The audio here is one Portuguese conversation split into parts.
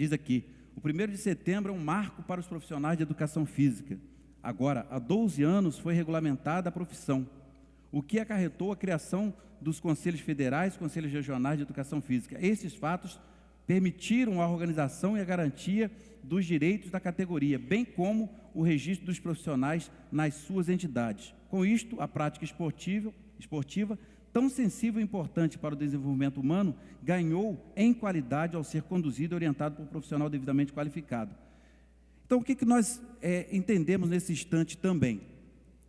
Diz aqui, o 1º de setembro é um marco para os profissionais de educação física. Agora, há 12 anos foi regulamentada a profissão, o que acarretou a criação dos conselhos federais, conselhos regionais de educação física. Esses fatos permitiram a organização e a garantia dos direitos da categoria, bem como o registro dos profissionais nas suas entidades. Com isto, a prática esportiva tão sensível e importante para o desenvolvimento humano, ganhou em qualidade ao ser conduzido e orientado por um profissional devidamente qualificado. Então, o que nós entendemos nesse instante também?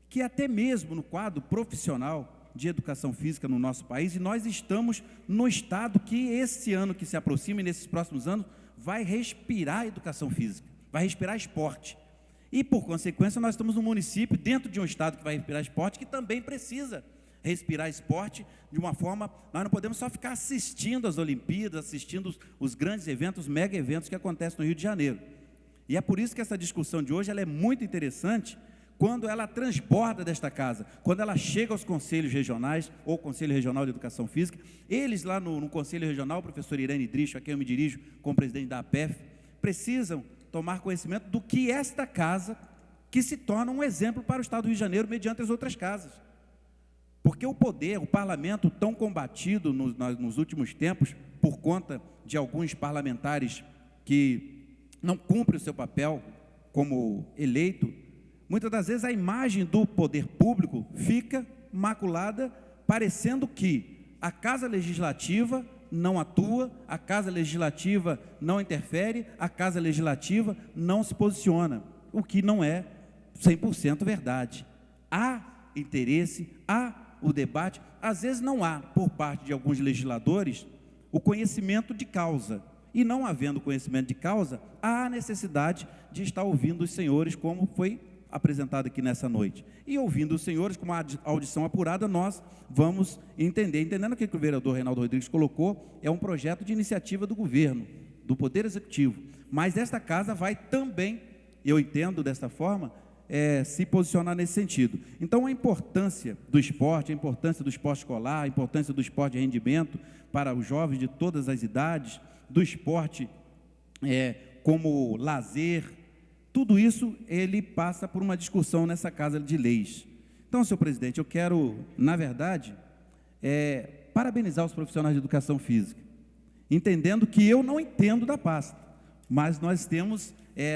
Que até mesmo no quadro profissional de educação física no nosso país, e nós estamos no estado que esse ano que se aproxima e nesses próximos anos, vai respirar educação física, vai respirar esporte. E, por consequência, nós estamos num município, dentro de um estado que vai respirar esporte, que também precisa respirar esporte de uma forma. Nós não podemos só ficar assistindo as Olimpíadas, assistindo os grandes eventos, os mega eventos que acontecem no Rio de Janeiro. E é por isso que essa discussão de hoje ela é muito interessante, quando ela transborda desta casa, quando ela chega aos conselhos regionais, ou Conselho Regional de Educação Física. Eles lá no Conselho Regional, o professor Irene Dricho, a quem eu me dirijo como presidente da APEF, precisam tomar conhecimento do que esta casa, que se torna um exemplo para o Estado do Rio de Janeiro, mediante as outras casas. Porque o poder, o parlamento tão combatido nos últimos tempos, por conta de alguns parlamentares que não cumprem o seu papel como eleito, muitas das vezes a imagem do poder público fica maculada, parecendo que a Casa Legislativa não atua, a Casa Legislativa não interfere, a Casa Legislativa não se posiciona, o que não é 100% verdade. Há interesse, há o debate, às vezes não há, por parte de alguns legisladores, o conhecimento de causa. E não havendo conhecimento de causa, há a necessidade de estar ouvindo os senhores, como foi apresentado aqui nessa noite. E ouvindo os senhores, com uma audição apurada, nós vamos entendendo que o vereador Reinaldo Rodrigues colocou, é um projeto de iniciativa do governo, do Poder Executivo. Mas esta casa vai também, eu entendo desta forma, se posicionar nesse sentido. Então, a importância do esporte, a importância do esporte escolar, a importância do esporte de rendimento para os jovens de todas as idades, do esporte como lazer, tudo isso, ele passa por uma discussão nessa Casa de Leis. Então, senhor presidente, eu quero, na verdade, parabenizar os profissionais de educação física, entendendo que eu não entendo da pasta, mas nós temos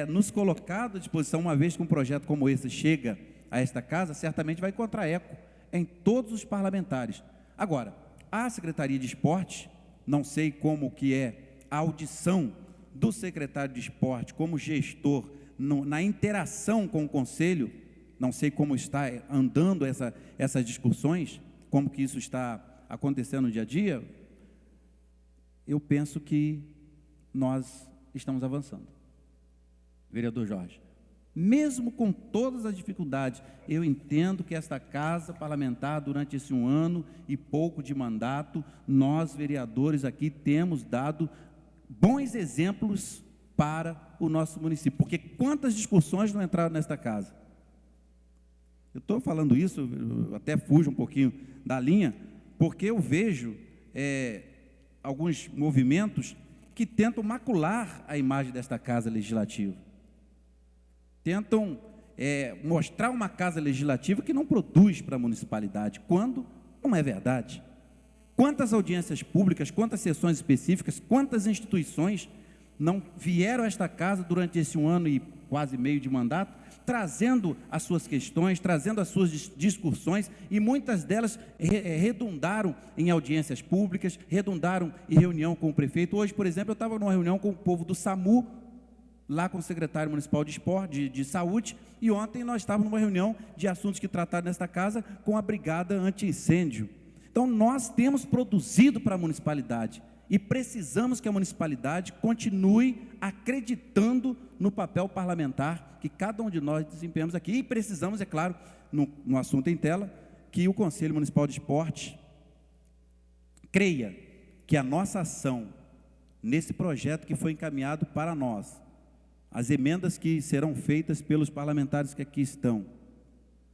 nos colocado à disposição, uma vez que um projeto como esse chega a esta casa, certamente vai encontrar eco em todos os parlamentares. Agora, a Secretaria de Esporte, não sei como que é a audição do secretário de Esporte como gestor, na interação com o Conselho, não sei como está andando essas discussões, como que isso está acontecendo no dia a dia. Eu penso que nós estamos avançando. Vereador Jorge, mesmo com todas as dificuldades, eu entendo que esta casa parlamentar, durante esse 1 ano e pouco de mandato, nós vereadores aqui temos dado bons exemplos para o nosso município, porque quantas discussões não entraram nesta casa? Eu estou falando isso, eu até fujo um pouquinho da linha, porque eu vejo alguns movimentos que tentam macular a imagem desta casa legislativa, tentam mostrar uma casa legislativa que não produz para a municipalidade, quando não é verdade. Quantas audiências públicas, quantas sessões específicas, quantas instituições não vieram a esta casa durante esse 1 ano e quase meio de mandato, trazendo as suas questões, trazendo as suas discussões, e muitas delas redundaram em audiências públicas, redundaram em reunião com o prefeito. Hoje, por exemplo, eu estava numa reunião com o povo do SAMU, lá com o secretário municipal de esporte, de saúde, e ontem nós estávamos numa reunião de assuntos que trataram nesta casa com a brigada anti-incêndio. Então, nós temos produzido para a municipalidade, e precisamos que a municipalidade continue acreditando no papel parlamentar que cada um de nós desempenhamos aqui. E precisamos, é claro, no assunto em tela, que o Conselho Municipal de Esporte creia que a nossa ação nesse projeto que foi encaminhado para nós, as emendas que serão feitas pelos parlamentares que aqui estão,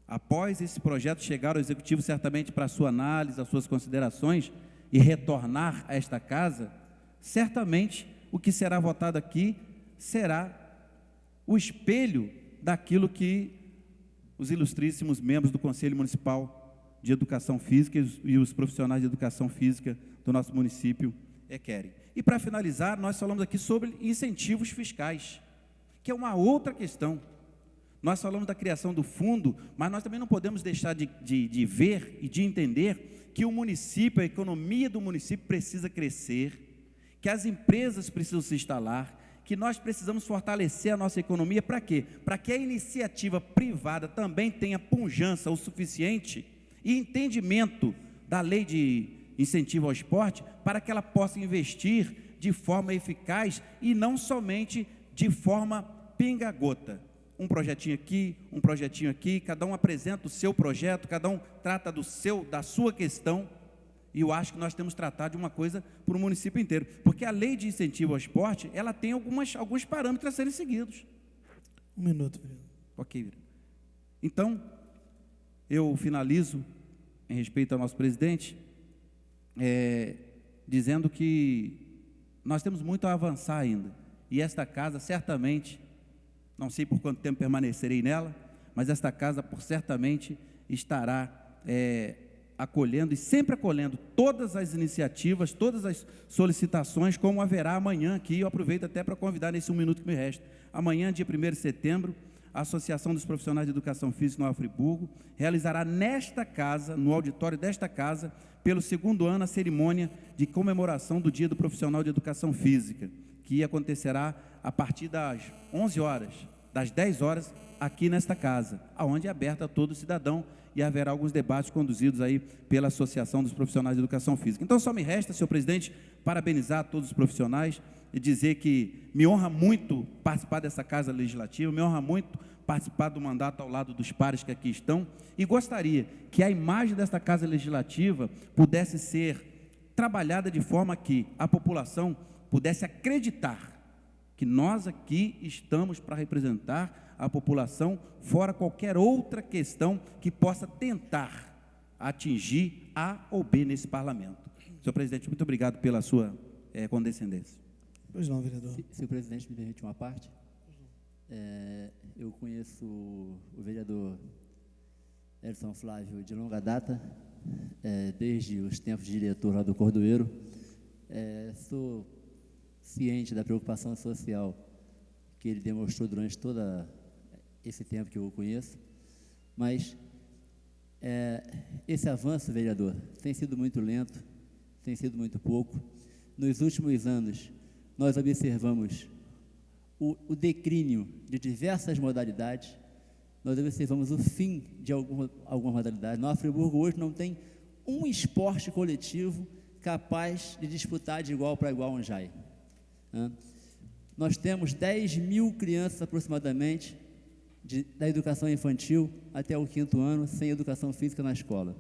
após esse projeto chegar ao Executivo, certamente para a sua análise, as suas considerações, e retornar a esta casa, certamente o que será votado aqui será o espelho daquilo que os ilustríssimos membros do Conselho Municipal de Educação Física e os profissionais de educação física do nosso município querem. E para finalizar, nós falamos aqui sobre incentivos fiscais, que é uma outra questão. Nós falamos da criação do fundo, mas nós também não podemos deixar de ver e de entender que o município, a economia do município precisa crescer, que as empresas precisam se instalar, que nós precisamos fortalecer a nossa economia. Para quê? Para que a iniciativa privada também tenha pujança o suficiente e entendimento da lei de incentivo ao esporte, para que ela possa investir de forma eficaz e não somente de forma pinga-gota. Um projetinho aqui, cada um apresenta o seu projeto, cada um trata da sua questão, e eu acho que nós temos que tratar de uma coisa para o município inteiro, porque a lei de incentivo ao esporte, ela tem alguns parâmetros a serem seguidos. 1 minuto, vereador. Ok, vereador. Então, eu finalizo, em respeito ao nosso presidente, dizendo que nós temos muito a avançar ainda, e esta casa certamente, não sei por quanto tempo permanecerei nela, mas esta casa certamente estará acolhendo e sempre acolhendo todas as iniciativas, todas as solicitações, como haverá amanhã aqui. Eu aproveito até para convidar nesse 1 minuto que me resta. Amanhã, dia 1º de setembro, a Associação dos Profissionais de Educação Física Nova Friburgo realizará nesta casa, no auditório desta casa, pelo 2º ano, a cerimônia de comemoração do Dia do Profissional de Educação Física, que acontecerá a partir das 11 horas, das 10 horas, aqui nesta casa, aonde é aberta a todo cidadão, e haverá alguns debates conduzidos aí pela Associação dos Profissionais de Educação Física. Então, só me resta, senhor presidente, parabenizar todos os profissionais e dizer que me honra muito participar dessa casa legislativa, me honra muito participar do mandato ao lado dos pares que aqui estão, e gostaria que a imagem desta casa legislativa pudesse ser trabalhada de forma que a população pudesse acreditar que nós aqui estamos para representar a população, fora qualquer outra questão que possa tentar atingir A ou B nesse parlamento. Senhor presidente, muito obrigado pela sua condescendência. Pois não, vereador. Se o presidente me permite uma parte, eu conheço o vereador Edson Flávio de longa data, desde os tempos de diretor lá do Cordoeiro. Sou ciente da preocupação social que ele demonstrou durante todo esse tempo que eu o conheço, mas esse avanço, vereador, tem sido muito lento, tem sido muito pouco. Nos últimos anos, nós observamos o declínio de diversas modalidades, nós observamos o fim de algumas modalidades. Nova Friburgo hoje não tem um esporte coletivo capaz de disputar de igual para igual um JAI. Nós temos 10 mil crianças aproximadamente da educação infantil até o 5º ano sem educação física na escola.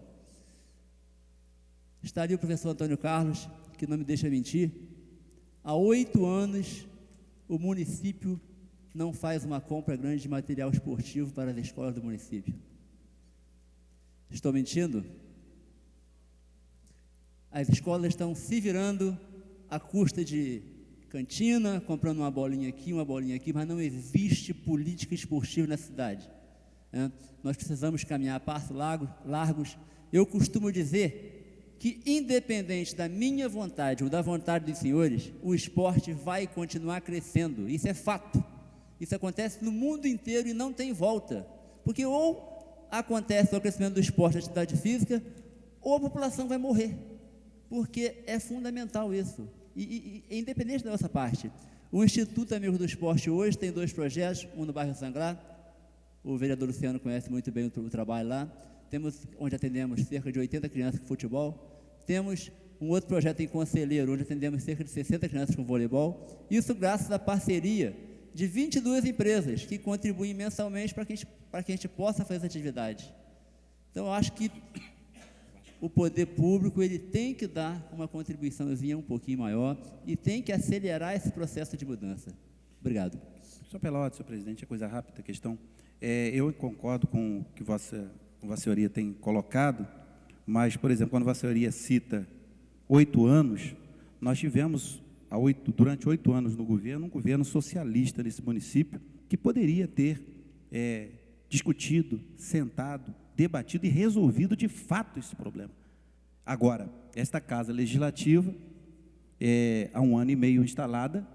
Está ali o professor Antônio Carlos, que não me deixa mentir. Há 8 anos o município não faz uma compra grande de material esportivo para as escolas do município. Estou mentindo? As escolas estão se virando à custa de cantina, comprando uma bolinha aqui, mas não existe política esportiva na cidade. Nós precisamos caminhar a passos largos. Eu costumo dizer que, independente da minha vontade ou da vontade dos senhores, o esporte vai continuar crescendo. Isso é fato. Isso acontece no mundo inteiro e não tem volta. Porque ou acontece o crescimento do esporte, da atividade física, ou a população vai morrer. Porque é fundamental isso. E independente da nossa parte, o Instituto Amigos do Esporte hoje tem 2 projetos, um no bairro Sangrá, o vereador Luciano conhece muito bem o trabalho lá, onde atendemos cerca de 80 crianças com futebol, temos um outro projeto em Conselheiro, onde atendemos cerca de 60 crianças com voleibol, isso graças à parceria de 22 empresas que contribuem mensalmente para que a gente possa fazer essa atividade. Então, eu acho que o poder público ele tem que dar uma contribuiçãozinha um pouquinho maior e tem que acelerar esse processo de mudança. Obrigado. Só pela ordem, senhor presidente, é coisa rápida a questão. Eu concordo com o que Vossa Senhoria tem colocado, mas, por exemplo, quando Vossa Senhoria cita 8 anos, nós tivemos durante 8 anos no governo, um governo socialista nesse município, que poderia ter discutido, sentado, debatido e resolvido de fato esse problema. Agora, esta Casa Legislativa, há 1 ano e meio instalada,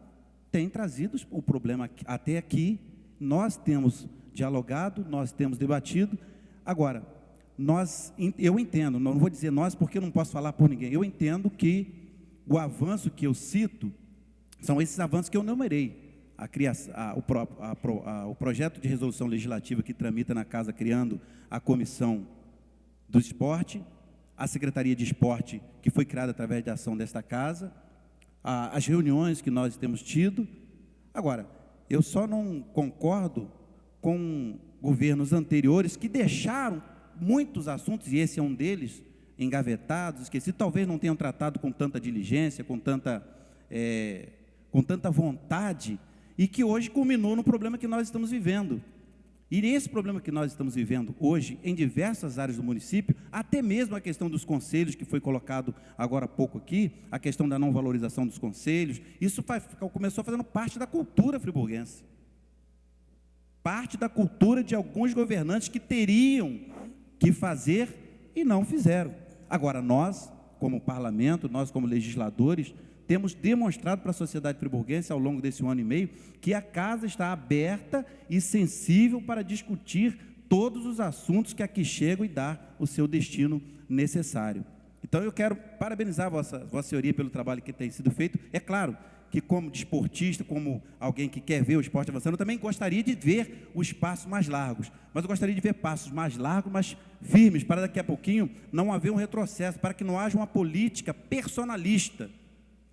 tem trazido o problema até aqui. Nós temos dialogado, nós temos debatido. Agora, eu entendo, não vou dizer nós porque eu não posso falar por ninguém, eu entendo que o avanço que eu cito são esses avanços que eu numerei. O projeto de resolução legislativa que tramita na Casa, criando a Comissão do Esporte, a Secretaria de Esporte, que foi criada através da ação desta Casa, as reuniões que nós temos tido. Agora, eu só não concordo com governos anteriores que deixaram muitos assuntos, e esse é um deles, engavetados, esquecidos, talvez não tenham tratado com tanta diligência, com tanta vontade, e que hoje culminou no problema que nós estamos vivendo. E nesse problema que nós estamos vivendo hoje, em diversas áreas do município, até mesmo a questão dos conselhos, que foi colocado agora há pouco aqui, a questão da não valorização dos conselhos, isso começou fazendo parte da cultura friburguense. Parte da cultura de alguns governantes que teriam que fazer e não fizeram. Agora, nós, como parlamento, nós como legisladores, temos demonstrado para a sociedade friburguense, ao longo desse 1 ano e meio, que a Casa está aberta e sensível para discutir todos os assuntos que aqui chegam e dar o seu destino necessário. Então, eu quero parabenizar Vossa Senhoria pelo trabalho que tem sido feito. É claro que, como desportista, como alguém que quer ver o esporte avançando, eu também gostaria de ver os passos mais largos, mas eu gostaria de ver passos mais largos, mas firmes, para daqui a pouquinho não haver um retrocesso, para que não haja uma política personalista,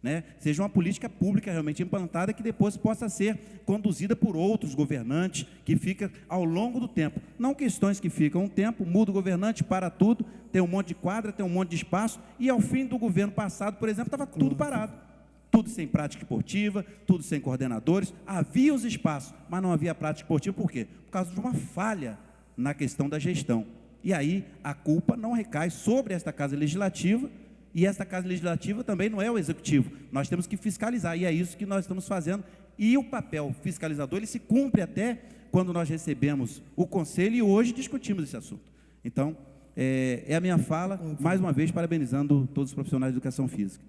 né? Seja uma política pública realmente implantada, que depois possa ser conduzida por outros governantes, que fica ao longo do tempo. Não questões que ficam um tempo, muda o governante, para tudo, tem um monte de quadra, tem um monte de espaço, e ao fim do governo passado, por exemplo, estava tudo parado. Tudo sem prática esportiva, tudo sem coordenadores. Havia os espaços, mas não havia prática esportiva. Por quê? Por causa de uma falha na questão da gestão. E aí a culpa não recai sobre esta Casa Legislativa, e esta Casa Legislativa também não é o Executivo. Nós temos que fiscalizar, e é isso que nós estamos fazendo. E o papel fiscalizador, ele se cumpre até quando nós recebemos o Conselho, e hoje discutimos esse assunto. Então, é a minha fala, mais uma vez, parabenizando todos os profissionais de educação física.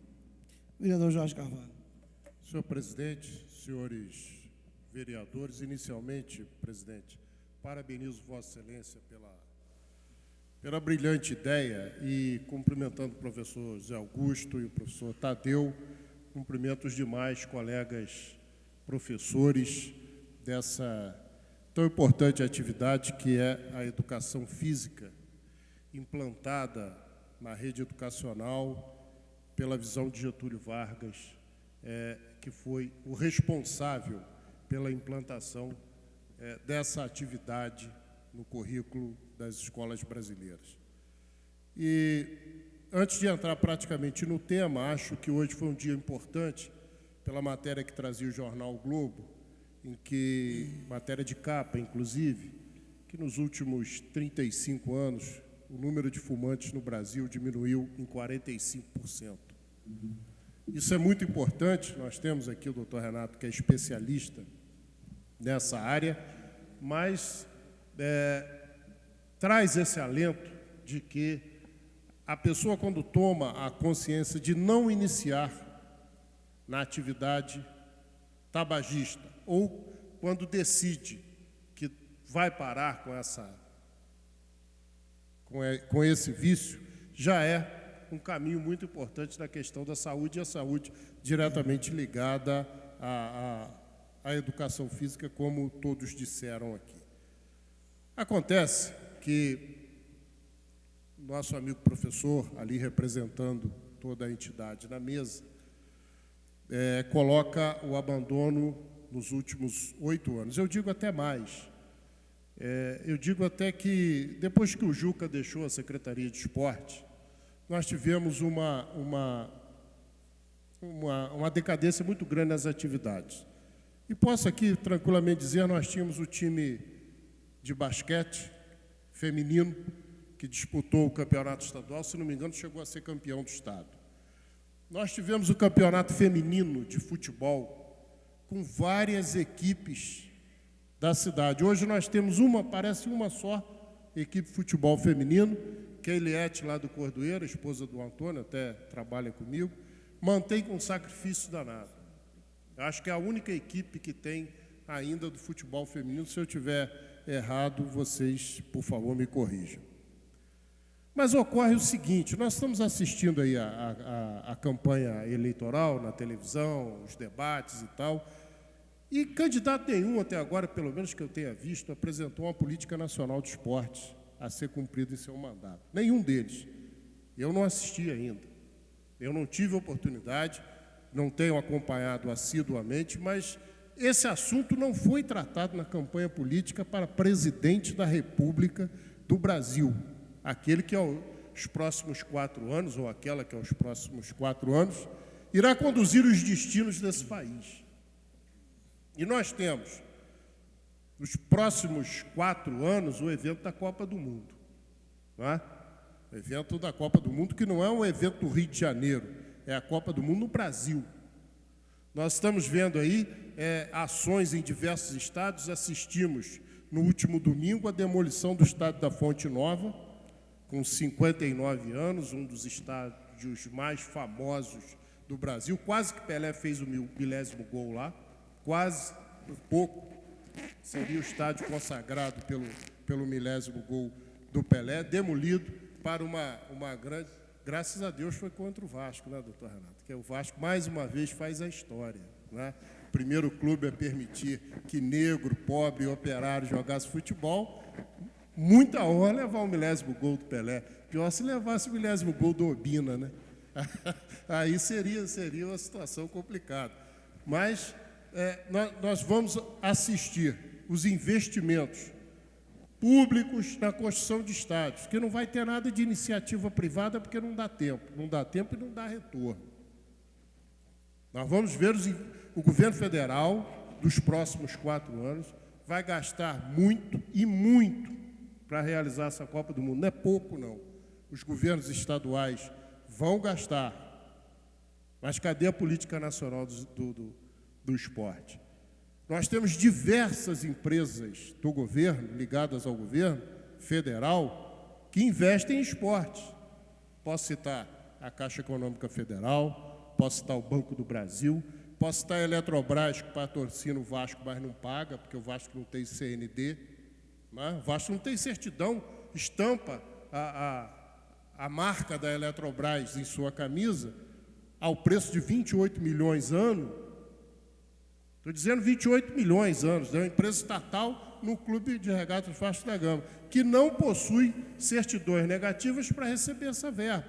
Vereador Jorge Carvalho. Senhor presidente, senhores vereadores, inicialmente, presidente, parabenizo Vossa Excelência pela brilhante ideia, e cumprimentando o professor Zé Augusto e o professor Tadeu, cumprimento os demais colegas professores dessa tão importante atividade que é a educação física, implantada na rede educacional pela visão de Getúlio Vargas, que foi o responsável pela implantação dessa atividade no currículo das escolas brasileiras. E, antes de entrar praticamente no tema, acho que hoje foi um dia importante, pela matéria que trazia o jornal o Globo, matéria de capa, inclusive, que nos últimos 35 anos, o número de fumantes no Brasil diminuiu em 45%. Isso é muito importante. Nós temos aqui o doutor Renato, que é especialista nessa área, mas traz esse alento de que a pessoa, quando toma a consciência de não iniciar na atividade tabagista, ou quando decide que vai parar com esse vício, já é um caminho muito importante na questão da saúde, e a saúde diretamente ligada à educação física, como todos disseram aqui. Acontece que nosso amigo professor, ali representando toda a entidade na mesa, coloca o abandono nos últimos 8 anos. Eu digo até mais. Eu digo até que, depois que o Juca deixou a Secretaria de Esporte, nós tivemos uma decadência muito grande nas atividades. E posso aqui tranquilamente dizer, nós tínhamos o time de basquete feminino, que disputou o campeonato estadual, se não me engano, chegou a ser campeão do estado. Nós tivemos o campeonato feminino de futebol com várias equipes da cidade. Hoje nós temos parece uma só equipe de futebol feminino, que é a Eliette, lá do Cordoeiro, esposa do Antônio, até trabalha comigo, mantém com sacrifício danado. Eu acho que é a única equipe que tem ainda do futebol feminino. Se eu tiver errado, vocês, por favor, me corrijam. Mas ocorre o seguinte, nós estamos assistindo aí a campanha eleitoral na televisão, os debates e tal, e candidato nenhum até agora, pelo menos que eu tenha visto, apresentou uma política nacional de esportes a ser cumprida em seu mandato. Nenhum deles. Eu não assisti ainda. Eu não tive oportunidade, não tenho acompanhado assiduamente, mas esse assunto não foi tratado na campanha política para presidente da República do Brasil. Aquele que aos próximos 4 anos, ou aquela que aos próximos 4 anos, irá conduzir os destinos desse país. E nós temos, nos próximos 4 anos, o evento da Copa do Mundo. Não é? O evento da Copa do Mundo, que não é um evento do Rio de Janeiro, é a Copa do Mundo no Brasil. Nós estamos vendo aí ações em diversos estados. Assistimos, no último domingo, a demolição do estádio da Fonte Nova, com 59 anos, um dos estádios mais famosos do Brasil. Quase que Pelé fez o 1000º gol lá, quase, por pouco, seria o estádio consagrado pelo 1000º gol do Pelé, demolido para uma grande... Graças a Deus foi contra o Vasco, né, doutor Renato? Que o Vasco, mais uma vez, faz a história, né? O primeiro clube a permitir que negro, pobre e operário jogasse futebol. Muita honra levar o 1000º gol do Pelé. Pior se levasse o 1000º gol do Obina, né? Aí seria uma situação complicada. Mas nós vamos assistir os investimentos públicos na construção de estádios, que não vai ter nada de iniciativa privada, porque não dá tempo e não dá retorno. Nós vamos ver o governo federal, dos próximos 4 anos, vai gastar muito e muito para realizar essa Copa do Mundo. Não é pouco, não. Os governos estaduais vão gastar. Mas cadê a política nacional do esporte? Nós temos diversas empresas do governo, ligadas ao governo federal, que investem em esporte. Posso citar a Caixa Econômica Federal, posso citar o Banco do Brasil, posso citar a Eletrobras, que patrocina o Vasco, mas não paga, porque o Vasco não tem CND. O Vasco não tem certidão, estampa a marca da Eletrobras em sua camisa ao preço de 28 milhões ano. Estou dizendo 28 milhões anos, é uma empresa estatal no Clube de Regatas Vasco da Gama, que não possui certidões negativas para receber essa verba.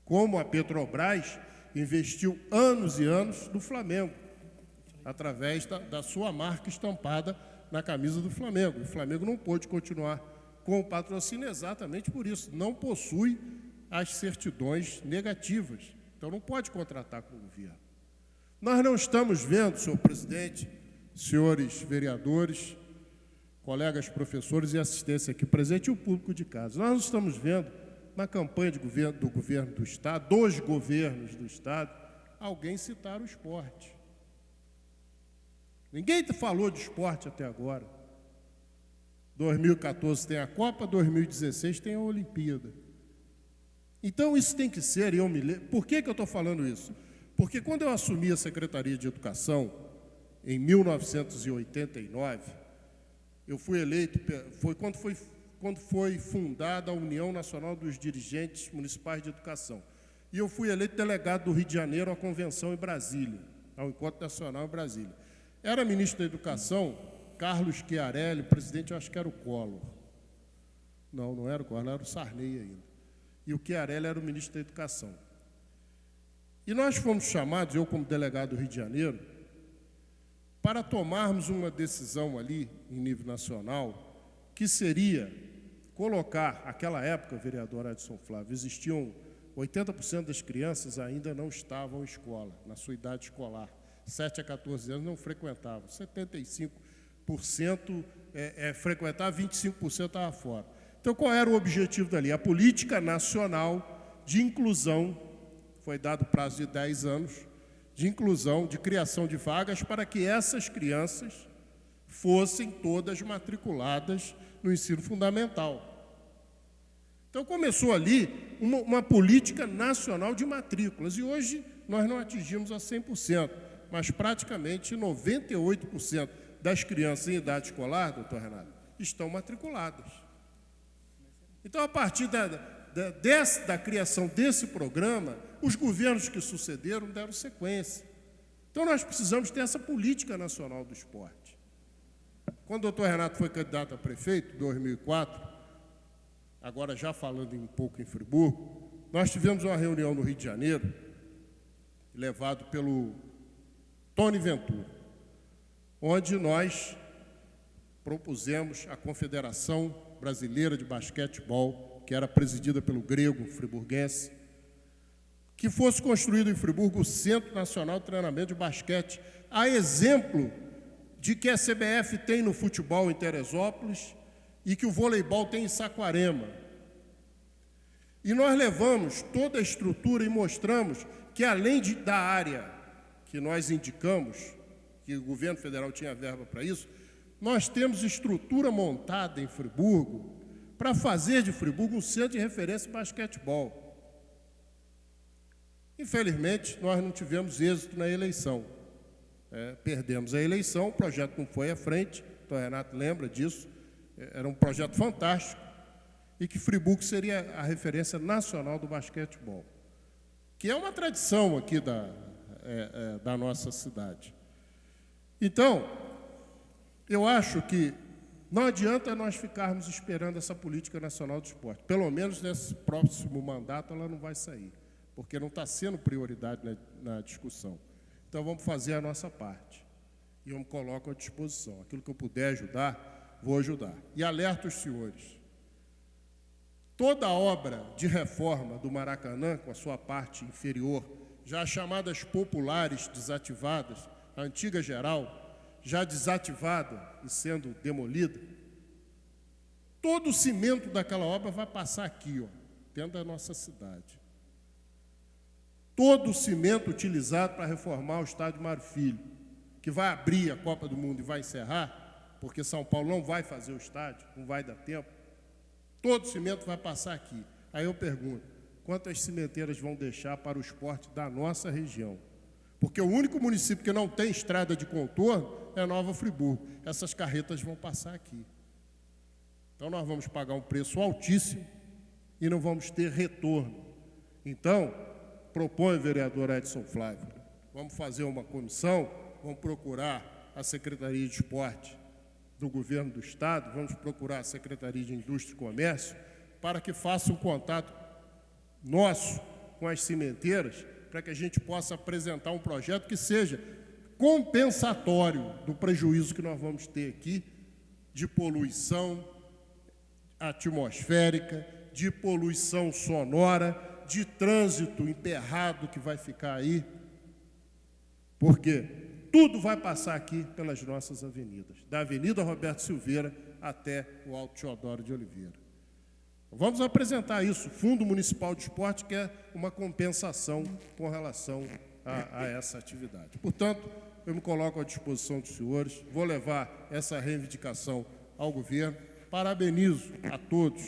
Como a Petrobras investiu anos e anos no Flamengo, através da sua marca estampada na camisa do Flamengo. O Flamengo não pôde continuar com o patrocínio exatamente por isso. Não possui as certidões negativas. Então não pode contratar com o governo. Nós não estamos vendo, senhor presidente, senhores vereadores, colegas professores e assistência aqui presente e o público de casa. Nós não estamos vendo, na campanha do governo do Estado, dos governos do Estado, alguém citar o esporte. Ninguém falou de esporte até agora. 2014 tem a Copa, 2016 tem a Olimpíada. Então isso tem que ser, e eu me lembro. Por que eu estou falando isso? Porque quando eu assumi a Secretaria de Educação, em 1989, eu fui eleito, quando foi fundada a União Nacional dos Dirigentes Municipais de Educação. E eu fui eleito delegado do Rio de Janeiro à convenção em Brasília, ao Encontro Nacional em Brasília. Era ministro da Educação, Carlos Chiarelli, presidente, eu acho que era o Collor. Não era o Collor, era o Sarney ainda. E o Chiarelli era o ministro da Educação. E nós fomos chamados, eu como delegado do Rio de Janeiro, para tomarmos uma decisão ali, em nível nacional, que seria colocar, naquela época, vereador Adson Flávio, existiam 80% das crianças ainda não estavam em escola, na sua idade escolar. 7 a 14 anos não frequentavam. 75% frequentava, 25% estava fora. Então, qual era o objetivo dali? A política nacional de inclusão foi dado prazo de 10 anos de inclusão, de criação de vagas para que essas crianças fossem todas matriculadas no ensino fundamental. Então começou ali uma política nacional de matrículas e hoje nós não atingimos a 100%, mas praticamente 98% das crianças em idade escolar, doutor Renato, estão matriculadas. Então, a partir da criação desse programa, os governos que sucederam deram sequência. Então, nós precisamos ter essa política nacional do esporte. Quando o doutor Renato foi candidato a prefeito, em 2004, agora já falando um pouco em Friburgo, nós tivemos uma reunião no Rio de Janeiro, levado pelo Tony Ventura, onde nós propusemos a Confederação Brasileira de Basquetebol, que era presidida pelo grego friburguense, que fosse construído em Friburgo o Centro Nacional de Treinamento de Basquete, a exemplo de que a CBF tem no futebol em Teresópolis e que o voleibol tem em Saquarema. E nós levamos toda a estrutura e mostramos que, além da área que nós indicamos, que o governo federal tinha verba para isso, nós temos estrutura montada em Friburgo para fazer de Friburgo um centro de referência em basquetebol. Infelizmente, nós não tivemos êxito na eleição. Perdemos a eleição, o projeto não foi à frente, o doutor Renato lembra disso, era um projeto fantástico, e que Friburgo seria a referência nacional do basquetebol, que é uma tradição aqui da nossa cidade. Então, eu acho que não adianta nós ficarmos esperando essa política nacional de esporte. Pelo menos nesse próximo mandato ela não vai sair, porque não está sendo prioridade na discussão. Então, vamos fazer a nossa parte. E eu me coloco à disposição. Aquilo que eu puder ajudar, vou ajudar. E alerto os senhores. Toda a obra de reforma do Maracanã, com a sua parte inferior, já as chamadas populares desativadas, a antiga geral, já desativada e sendo demolida, todo o cimento daquela obra vai passar aqui, ó, dentro da nossa cidade. Todo o cimento utilizado para reformar o estádio Mário Filho, que vai abrir a Copa do Mundo e vai encerrar, porque São Paulo não vai fazer o estádio, não vai dar tempo, todo o cimento vai passar aqui. Aí eu pergunto, quantas cimenteiras vão deixar para o esporte da nossa região? Porque o único município que não tem estrada de contorno é Nova Friburgo. Essas carretas vão passar aqui. Então, nós vamos pagar um preço altíssimo e não vamos ter retorno. Então, propõe o vereador Edson Flávio, vamos fazer uma comissão, vamos procurar a Secretaria de Esporte do Governo do Estado, vamos procurar a Secretaria de Indústria e Comércio, para que faça um contato nosso com as cimenteiras, para que a gente possa apresentar um projeto que seja compensatório do prejuízo que nós vamos ter aqui de poluição atmosférica, de poluição sonora, de trânsito emperrado que vai ficar aí, porque tudo vai passar aqui pelas nossas avenidas, da Avenida Roberto Silveira até o Alto Teodoro de Oliveira. Vamos apresentar isso, Fundo Municipal de Esporte, que é uma compensação com relação a essa atividade. Portanto, eu me coloco à disposição dos senhores, vou levar essa reivindicação ao governo, parabenizo a todos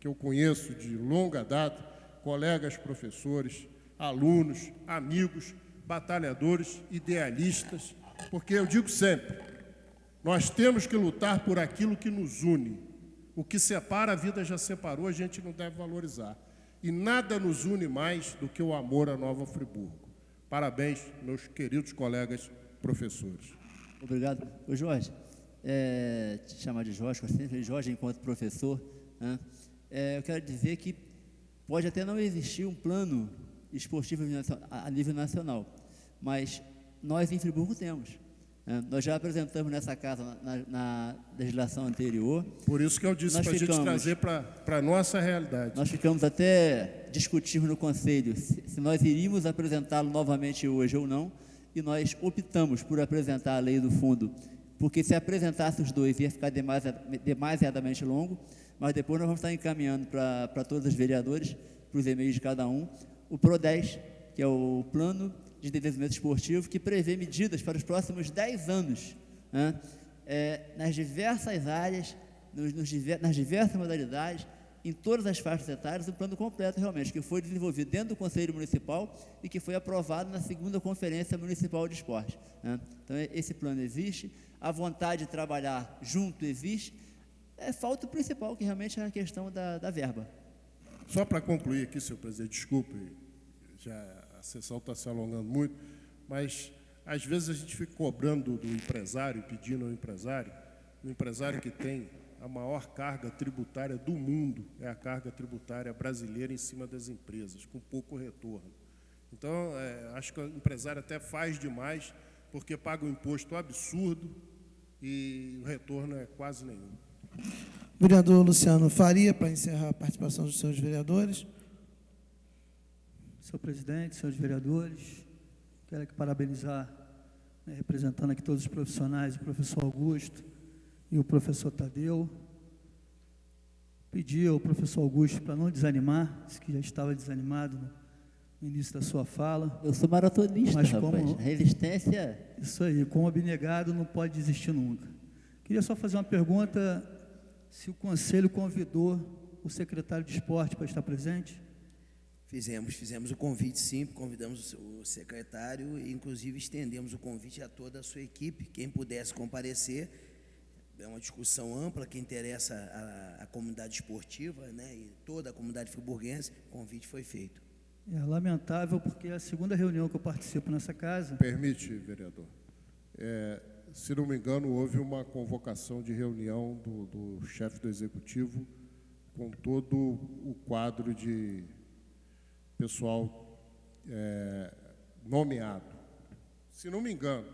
que eu conheço de longa data, colegas professores, alunos, amigos, batalhadores, idealistas, porque eu digo sempre, nós temos que lutar por aquilo que nos une. O que separa, a vida já separou, a gente não deve valorizar. E nada nos une mais do que o amor à Nova Friburgo. Parabéns, meus queridos colegas professores. Obrigado. Ô Jorge, te chamar de Jorge, eu sempre Jorge enquanto professor, né? Eu quero dizer que pode até não existir um plano esportivo a nível nacional, mas nós em Friburgo temos. Nós já apresentamos nessa casa na legislação anterior. Por isso que eu disse para a gente trazer para a nossa realidade. Nós ficamos até discutindo no Conselho se nós iríamos apresentá-lo novamente hoje ou não, e nós optamos por apresentar a lei do fundo, porque se apresentasse os dois ia ficar demasiadamente longo, mas depois nós vamos estar encaminhando para todos os vereadores, para os e-mails de cada um, o PRO10, que é o Plano de Desenvolvimento Esportivo, que prevê medidas para os próximos 10 anos, né, nas diversas áreas, nas diversas modalidades, em todas as faixas etárias, um plano completo realmente, que foi desenvolvido dentro do Conselho Municipal e que foi aprovado na 2ª Conferência Municipal de Esporte, né? Então, esse plano existe, a vontade de trabalhar junto existe, falta o principal, que realmente é a questão da verba. Só para concluir aqui, senhor presidente, desculpe, já a sessão está se alongando muito, mas às vezes a gente fica cobrando do empresário, pedindo ao empresário, o empresário que tem a maior carga tributária do mundo é a carga tributária brasileira em cima das empresas, com pouco retorno. Então, acho que o empresário até faz demais, porque paga um imposto absurdo e o retorno é quase nenhum. Vereador Luciano Faria, para encerrar a participação dos senhores vereadores. Senhor presidente, senhores vereadores, quero aqui parabenizar, representando aqui todos os profissionais, o professor Augusto e o professor Tadeu. Pedi ao professor Augusto para não desanimar, disse que já estava desanimado no início da sua fala. Eu sou maratonista, mas rapaz. como, Resistência... Isso aí, como abnegado não pode desistir nunca. Queria só fazer uma pergunta, se o Conselho convidou o secretário de Esporte para estar presente? Fizemos o convite, sim, convidamos o secretário e, inclusive, estendemos o convite a toda a sua equipe, quem pudesse comparecer. É uma discussão ampla que interessa a comunidade esportiva, né, e toda a comunidade friburguense. O convite foi feito. É lamentável, porque é a 2ª reunião que eu participo nessa casa. Permite, vereador. Se não me engano, houve uma convocação de reunião do chefe do Executivo com todo o quadro de pessoal nomeado. Se não me engano,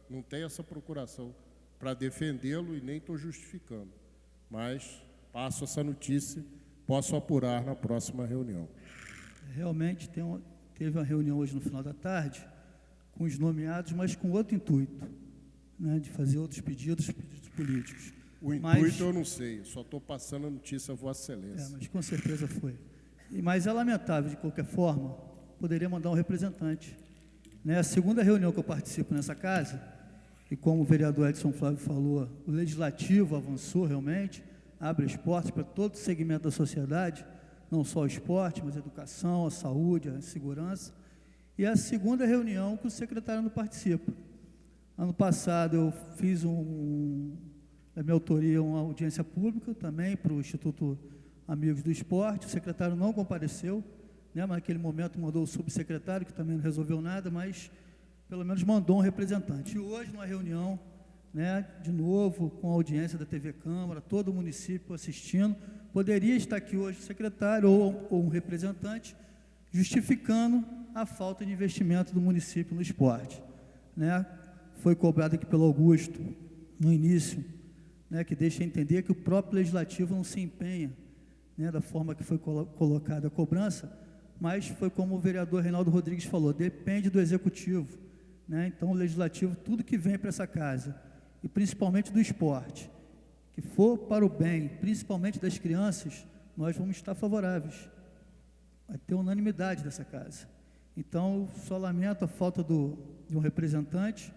não tem essa procuração para defendê-lo e nem estou justificando, mas passo essa notícia, posso apurar na próxima reunião. Realmente teve uma reunião hoje no final da tarde com os nomeados, mas com outro intuito, né, de fazer outros pedidos políticos. O intuito eu não sei, só estou passando a notícia a Vossa Excelência. Mas com certeza foi. Mas é lamentável, de qualquer forma, poderia mandar um representante. Né, a 2ª reunião que eu participo nessa casa, e como o vereador Edson Flávio falou, o Legislativo avançou realmente, abre as portas para todo o segmento da sociedade, não só o esporte, mas a educação, a saúde, a segurança. E é a 2ª reunião que o secretário não participa. Ano passado eu fiz da minha autoria, uma audiência pública também para o Instituto Amigos do Esporte. O secretário não compareceu, né, mas naquele momento mandou o subsecretário, que também não resolveu nada, mas pelo menos mandou um representante. E hoje, numa reunião, né, de novo, com a audiência da TV Câmara, todo o município assistindo, poderia estar aqui hoje o secretário ou um representante, justificando a falta de investimento do município no esporte. Né? Foi cobrado aqui pelo Augusto, no início, né, que deixa entender que o próprio Legislativo não se empenha, né, da forma que foi colocada a cobrança, mas foi como o vereador Reinaldo Rodrigues falou, depende do Executivo. Né? Então, o Legislativo, tudo que vem para essa casa, e principalmente do esporte, que for para o bem, principalmente das crianças, nós vamos estar favoráveis. Vai ter unanimidade dessa casa. Então, só lamento a falta de um representante,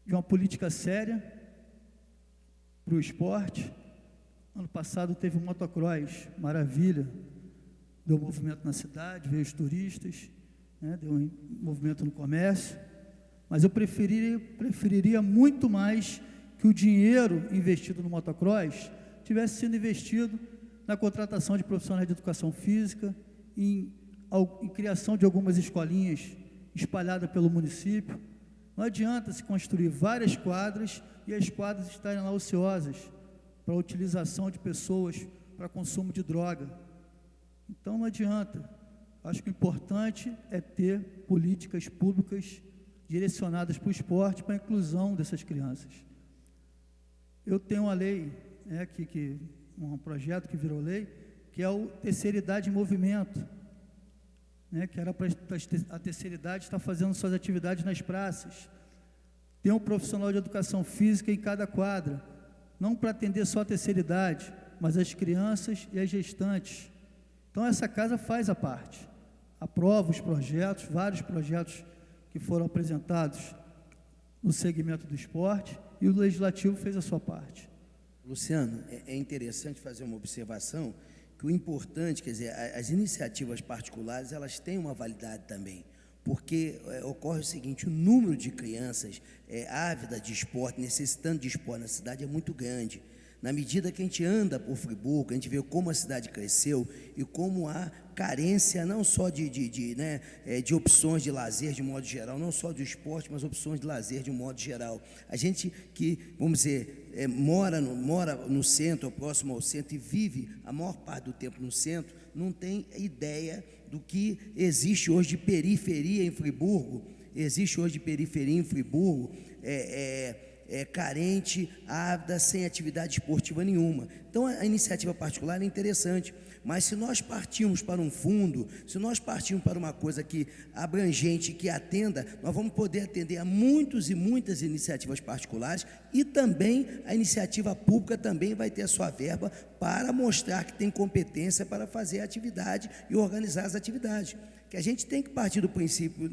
de uma política séria para o esporte. Ano passado teve um motocross, maravilha, deu movimento na cidade, veio os turistas, né, deu um movimento no comércio, mas eu preferiria muito mais que o dinheiro investido no motocross tivesse sido investido na contratação de profissionais de educação física, em criação de algumas escolinhas espalhadas pelo município. Não adianta se construir várias quadras e as quadras estarem lá ociosas para a utilização de pessoas para consumo de droga. Então não adianta. Acho que o importante é ter políticas públicas direcionadas para o esporte, para a inclusão dessas crianças. Eu tenho uma lei, né, um projeto que virou lei, que é o Terceira Idade em Movimento, né, que era para a terceira idade estar fazendo suas atividades nas praças. Tem um profissional de educação física em cada quadra, não para atender só a terceira idade, mas as crianças e as gestantes. Então, essa casa faz a parte. aprova os projetos, vários projetos que foram apresentados no segmento do esporte, e o Legislativo fez a sua parte. Luciano, é interessante fazer uma observação que o importante, quer dizer, as iniciativas particulares, elas têm uma validade também, porque ocorre o seguinte: o número de crianças ávidas de esporte, necessitando de esporte na cidade é muito grande. Na medida que a gente anda por Friburgo, a gente vê como a cidade cresceu e como há carência não só de opções de lazer de modo geral, não só do esporte, mas opções de lazer de um modo geral. A gente que, vamos dizer, mora no centro, ou próximo ao centro, e vive a maior parte do tempo no centro, não tem ideia do que existe hoje de periferia em Friburgo. Existe hoje de periferia em Friburgo, carente, ávida, sem atividade esportiva nenhuma. Então, a iniciativa particular é interessante, mas se nós partirmos para um fundo, se nós partirmos para uma coisa que abrangente, que atenda, nós vamos poder atender a muitas e muitas iniciativas particulares, e também a iniciativa pública também vai ter a sua verba para mostrar que tem competência para fazer a atividade e organizar as atividades. Que a gente tem que partir do princípio,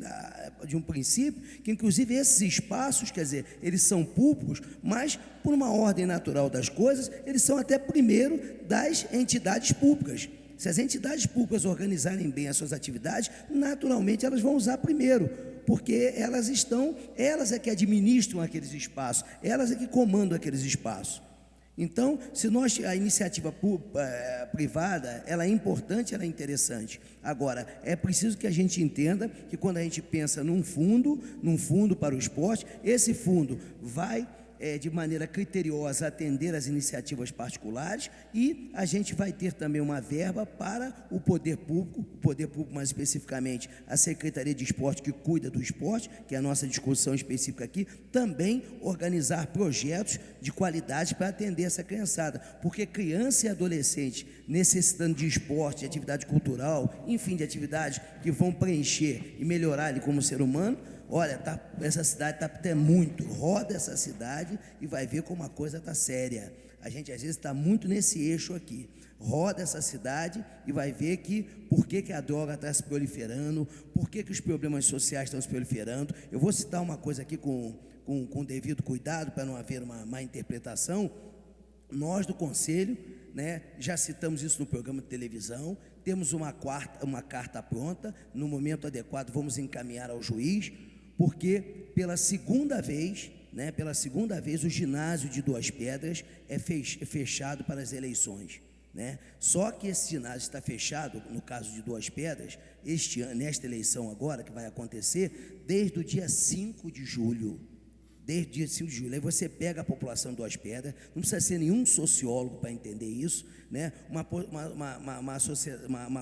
de um princípio, que inclusive esses espaços, quer dizer, eles são públicos, mas por uma ordem natural das coisas, eles são até primeiro das entidades públicas. Se as entidades públicas organizarem bem as suas atividades, naturalmente elas vão usar primeiro, porque elas é que administram aqueles espaços, elas é que comandam aqueles espaços. Então, a iniciativa privada, ela é importante, ela é interessante. Agora, é preciso que a gente entenda que quando a gente pensa num fundo para o esporte, esse fundo vai, de maneira criteriosa, atender às iniciativas particulares, e a gente vai ter também uma verba para o poder público mais especificamente a Secretaria de Esporte, que cuida do esporte, que é a nossa discussão específica aqui, também organizar projetos de qualidade para atender essa criançada, porque criança e adolescente necessitando de esporte, de atividade cultural, enfim, de atividades que vão preencher e melhorar ele como ser humano. Olha, essa cidade está até muito, roda essa cidade e vai ver como a coisa está séria. A gente às vezes está muito nesse eixo aqui, roda essa cidade e vai ver por que a droga está se proliferando, por que os problemas sociais estão se proliferando. Eu vou citar uma coisa aqui com devido cuidado, para não haver uma má interpretação. Nós do Conselho, já citamos isso no programa de televisão, temos uma carta pronta, no momento adequado vamos encaminhar ao juiz, porque pela segunda vez o ginásio de Duas Pedras é fechado para as eleições. Só que esse ginásio está fechado, no caso de Duas Pedras, nesta eleição agora, que vai acontecer, desde o dia 5 de julho. Desde o dia 5 de julho, aí você pega a população de Duas Pedras, não precisa ser nenhum sociólogo para entender isso, uma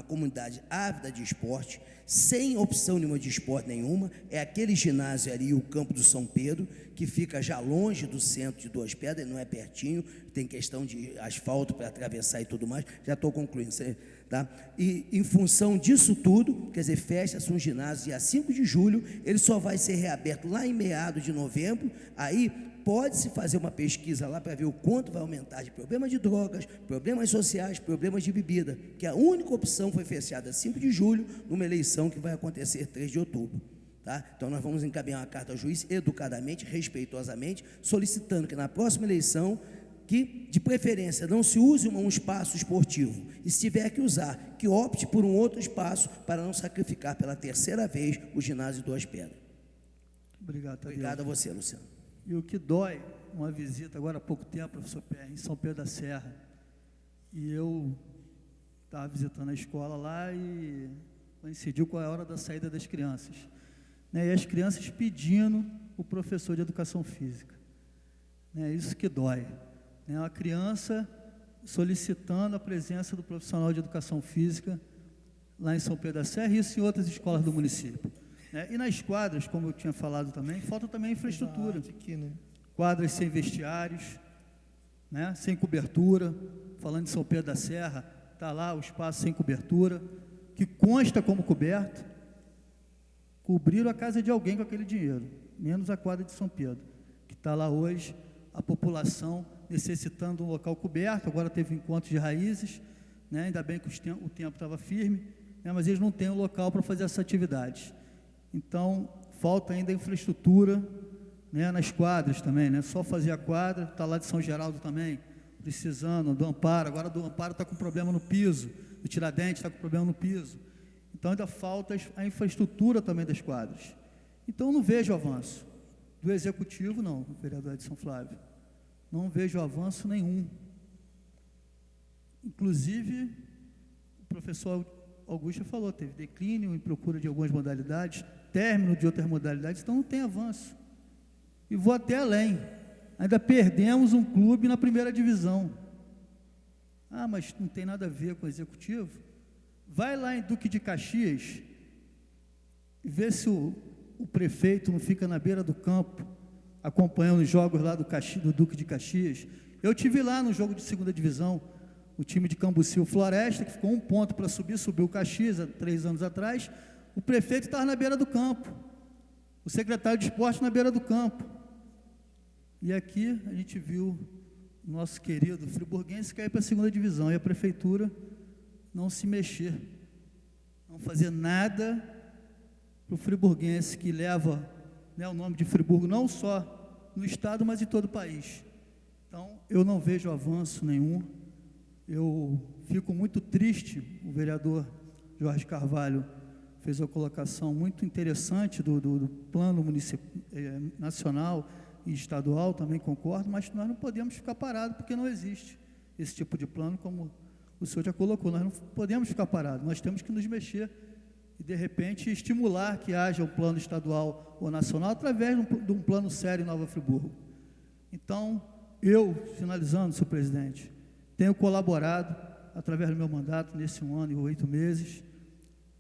comunidade ávida de esporte, sem opção nenhuma de esporte nenhuma, é aquele ginásio ali, o Campo do São Pedro, que fica já longe do centro de Duas Pedras, não é pertinho, tem questão de asfalto para atravessar e tudo mais, já estou concluindo, tá? E em função disso tudo, quer dizer, fecha-se um ginásio dia 5 de julho, ele só vai ser reaberto lá em meados de novembro, aí pode-se fazer uma pesquisa lá para ver o quanto vai aumentar de problemas de drogas, problemas sociais, problemas de bebida, que a única opção foi fechada 5 de julho, numa eleição que vai acontecer 3 de outubro. Tá? Então nós vamos encaminhar uma carta ao juiz, educadamente, respeitosamente, solicitando que na próxima eleição, que de preferência não se use um espaço esportivo, e se tiver que usar, que opte por um outro espaço, para não sacrificar pela terceira vez o ginásio de Duas Pedras. Obrigado, Tadeu. Obrigado a você, Luciano. E o que dói, uma visita agora há pouco tempo, professor Pé, em São Pedro da Serra, e eu estava visitando a escola lá e coincidiu com a hora da saída das crianças, e as crianças pedindo o professor de educação física, isso que dói, uma criança solicitando a presença do profissional de educação física lá em São Pedro da Serra, e isso em outras escolas do município. E nas quadras, como eu tinha falado também, falta também infraestrutura. Quadras sem vestiários, sem cobertura. Falando de São Pedro da Serra, está lá o espaço sem cobertura, que consta como coberto. Cobriram a casa de alguém com aquele dinheiro, menos a quadra de São Pedro, que está lá hoje, a população necessitando de um local coberto. Agora teve encontro de raízes, ainda bem que o tempo estava firme, né, mas eles não têm um local para fazer essa atividade. Então, falta ainda infraestrutura, né, nas quadras também, né? Só fazer a quadra, está lá de São Geraldo também, precisando do Amparo. Agora do Amparo está com problema no piso, do Tiradentes está com problema no piso. Então ainda falta a infraestrutura também das quadras. Então não vejo avanço. Do Executivo, não, vereador Edson Flávio. Não vejo avanço nenhum. Inclusive, o professor Augusto falou, teve declínio em procura de algumas modalidades, término de outras modalidades, então não tem avanço. E vou até além. Ainda perdemos um clube na primeira divisão. Ah, mas não tem nada a ver com o Executivo? Vai lá em Duque de Caxias e vê se o prefeito não fica na beira do campo, acompanhando os jogos lá do Duque de Caxias. Eu tive lá no jogo de segunda divisão, o time de Cambuci, o Floresta, que ficou 1 ponto para subir, subiu o Caxias há 3 anos atrás. O prefeito estava na beira do campo, o secretário de esporte na beira do campo. E aqui a gente viu o nosso querido friburguense cair para a segunda divisão, e a prefeitura não se mexer, não fazer nada para o friburguense, que leva, né, o nome de Friburgo não só no estado, mas em todo o país. Então, eu não vejo avanço nenhum. Eu fico muito triste. O vereador Jorge Carvalho fez uma colocação muito interessante do plano nacional e estadual, também concordo, mas nós não podemos ficar parados, porque não existe esse tipo de plano, como o senhor já colocou. Nós não podemos ficar parados, nós temos que nos mexer e, de repente, estimular que haja um plano estadual ou nacional através de um plano sério em Nova Friburgo. Então, eu, finalizando, senhor presidente, tenho colaborado, através do meu mandato, nesse 1 ano e 8 meses,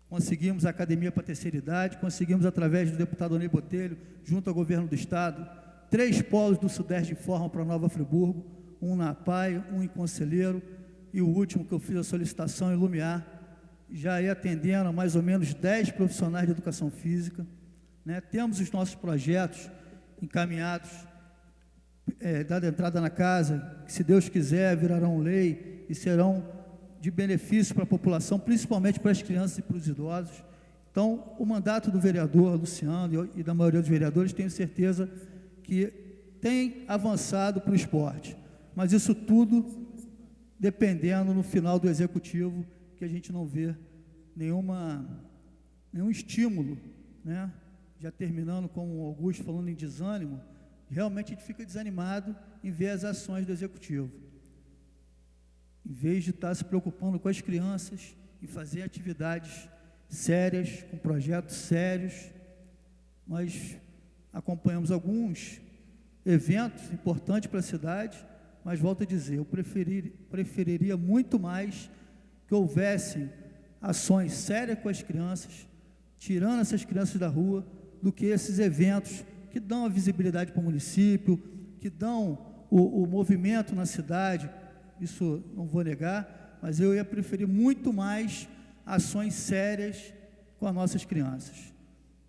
conseguimos a Academia para a Terceira Idade, conseguimos, através do deputado Onei Botelho, junto ao governo do Estado, 3 polos do Sudeste de forma para Nova Friburgo, um na PAI, um em Conselheiro, e o último que eu fiz a solicitação em Lumiar, já ia atendendo a mais ou menos 10 profissionais de educação física, né? Temos os nossos projetos encaminhados, dada entrada na casa, que, se Deus quiser, virarão lei e serão de benefício para a população, principalmente para as crianças e para os idosos. Então, o mandato do vereador Luciano e da maioria dos vereadores, tenho certeza que tem avançado para o esporte, mas isso tudo dependendo no final do Executivo, que a gente não vê nenhum estímulo, né? Já terminando com o Augusto falando em desânimo, realmente a gente fica desanimado em ver as ações do Executivo. Em vez de estar se preocupando com as crianças e fazer atividades sérias, com projetos sérios, nós acompanhamos alguns eventos importantes para a cidade, mas volto a dizer, eu preferiria muito mais que houvessem ações sérias com as crianças, tirando essas crianças da rua, do que esses eventos que dão a visibilidade para o município, que dão o movimento na cidade. Isso não vou negar, mas eu ia preferir muito mais ações sérias com as nossas crianças.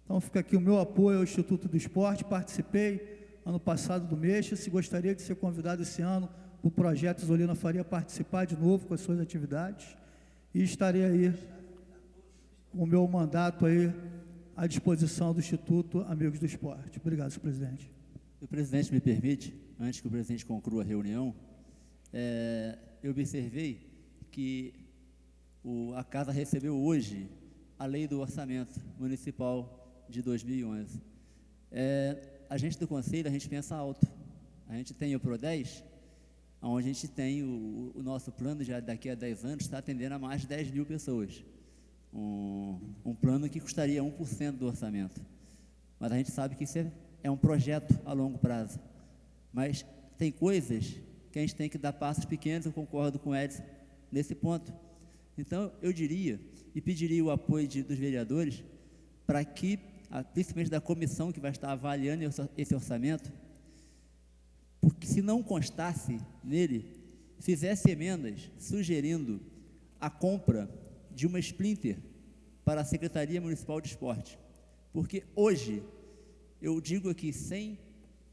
Então fica aqui o meu apoio ao Instituto do Esporte. Participei ano passado do Mexa, se gostaria de ser convidado esse ano para o projeto Isolina Faria participar de novo com as suas atividades, e estarei aí com o meu mandato aí à disposição do Instituto Amigos do Esporte. Obrigado, senhor presidente. Se o presidente me permite, antes que o presidente conclua a reunião, eu observei que a Casa recebeu hoje a Lei do Orçamento Municipal de 2011. A gente do Conselho, a gente pensa alto. A gente tem o PRODES, onde a gente tem o nosso plano, já daqui a 10 anos, está atendendo a mais de 10 mil pessoas. Um plano que custaria 1% do orçamento. Mas a gente sabe que isso é um projeto a longo prazo. Mas tem coisas que a gente tem que dar passos pequenos. Eu concordo com o Edson nesse ponto. Então, eu diria e pediria o apoio dos vereadores para que, principalmente da comissão que vai estar avaliando esse orçamento, porque se não constasse nele, fizesse emendas sugerindo a compra de uma Splinter para a Secretaria Municipal de Esporte. Porque hoje, eu digo aqui sem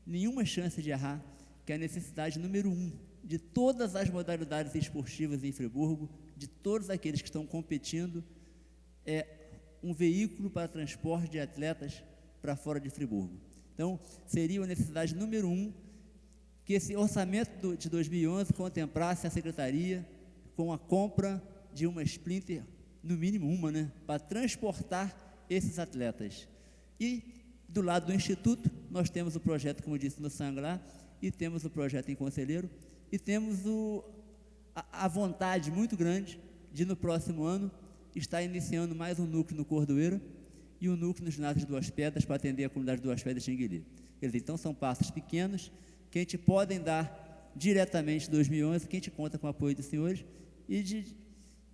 nenhuma chance de errar, que a necessidade número 1 de todas as modalidades esportivas em Friburgo, de todos aqueles que estão competindo, um veículo para transporte de atletas para fora de Friburgo. Então, seria a necessidade número 1 que esse orçamento de 2011 contemplasse a Secretaria com a compra de uma Sprinter, no mínimo uma, né, para transportar esses atletas. E, do lado do Instituto, nós temos o projeto, como eu disse, no Sanglar, e temos o projeto em Conselheiro, e temos a vontade muito grande de, no próximo ano, estar iniciando mais um núcleo no Cordoeiro e um núcleo no ginásio de Duas Pedras para atender a comunidade de Duas Pedras de Xinguiri. Quer dizer, então, são passos pequenos que a gente podem dar diretamente em 2011, que a gente conta com o apoio dos senhores, e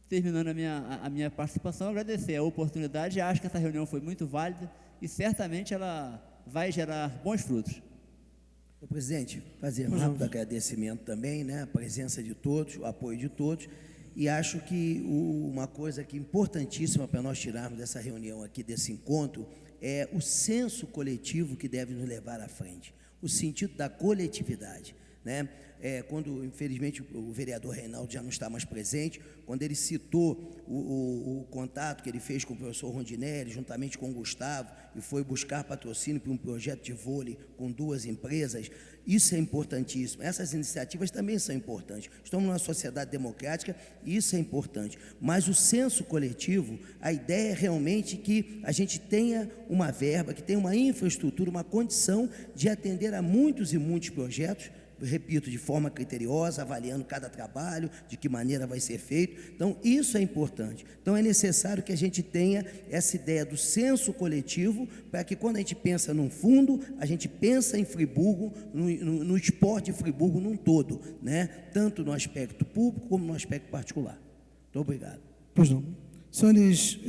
terminando a minha participação, agradecer a oportunidade. Acho que essa reunião foi muito válida e certamente ela vai gerar bons frutos. Presidente, fazer um rápido agradecimento também, né, a presença de todos, o apoio de todos, e acho que uma coisa que é importantíssima para nós tirarmos dessa reunião aqui, desse encontro, é o senso coletivo que deve nos levar à frente, o sentido da coletividade, né? Quando, infelizmente, o vereador Reinaldo já não está mais presente, quando ele citou o contato que ele fez com o professor Rondinelli, juntamente com o Gustavo, e foi buscar patrocínio para um projeto de vôlei com 2 empresas, isso é importantíssimo. Essas iniciativas também são importantes. Estamos numa sociedade democrática e isso é importante. Mas o senso coletivo, a ideia é realmente que a gente tenha uma verba, que tenha uma infraestrutura, uma condição de atender a muitos e muitos projetos, repito, de forma criteriosa, avaliando cada trabalho, de que maneira vai ser feito. Então, isso é importante. Então, é necessário que a gente tenha essa ideia do senso coletivo, para que quando a gente pensa num fundo, a gente pensa em Friburgo, no esporte de Friburgo num todo, né? Tanto no aspecto público como no aspecto particular. Muito obrigado. Pois não. Senhores,